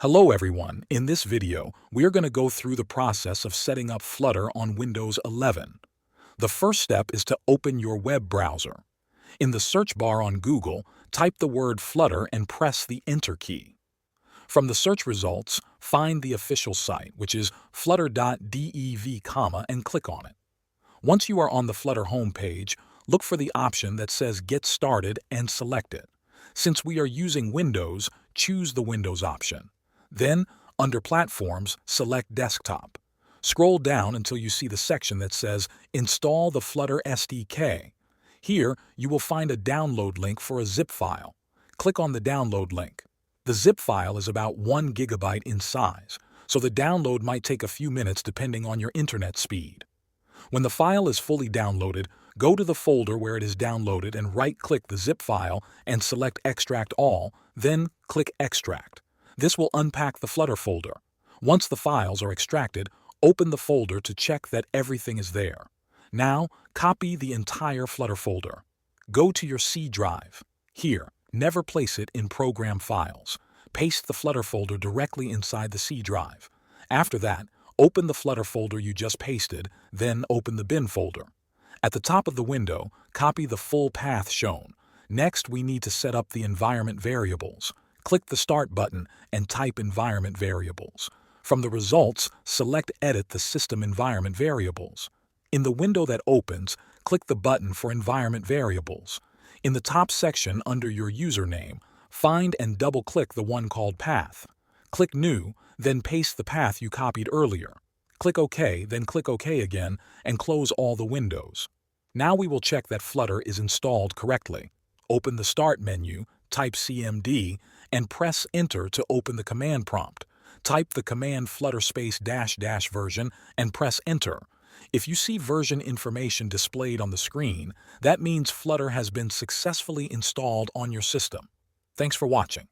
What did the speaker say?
Hello everyone, in this video, we are going to go through the process of setting up Flutter on Windows 11. The first step is to open your web browser. In the search bar on Google, type the word Flutter and press the Enter key. From the search results, find the official site, which is flutter.dev, and click on it. Once you are on the Flutter homepage, look for the option that says Get Started and select it. Since we are using Windows, choose the Windows option. Then, under Platforms, select Desktop. Scroll down until you see the section that says Install the Flutter SDK. Here, you will find a download link for a zip file. Click on the download link. The zip file is about 1 GB in size, so the download might take a few minutes depending on your internet speed. When the file is fully downloaded, go to the folder where it is downloaded and right-click the zip file and select Extract All, then click Extract. This will unpack the Flutter folder. Once the files are extracted, open the folder to check that everything is there. Now, copy the entire Flutter folder. Go to your C drive. Here, never place it in Program Files. Paste the Flutter folder directly inside the C drive. After that, open the Flutter folder you just pasted, then open the bin folder. At the top of the window, copy the full path shown. Next, we need to set up the environment variables. Click the Start button and type environment variables. From the results, select Edit the system environment variables. In the window that opens, click the button for environment variables. In the top section under your username, find and double-click the one called Path. Click New, then paste the path you copied earlier. Click OK, then click OK again, and close all the windows. Now we will check that Flutter is installed correctly. Open the Start menu, type CMD, and press Enter to open the command prompt. Type the command Flutter -- version and press Enter. If you see version information displayed on the screen, that means Flutter has been successfully installed on your system. Thanks for watching.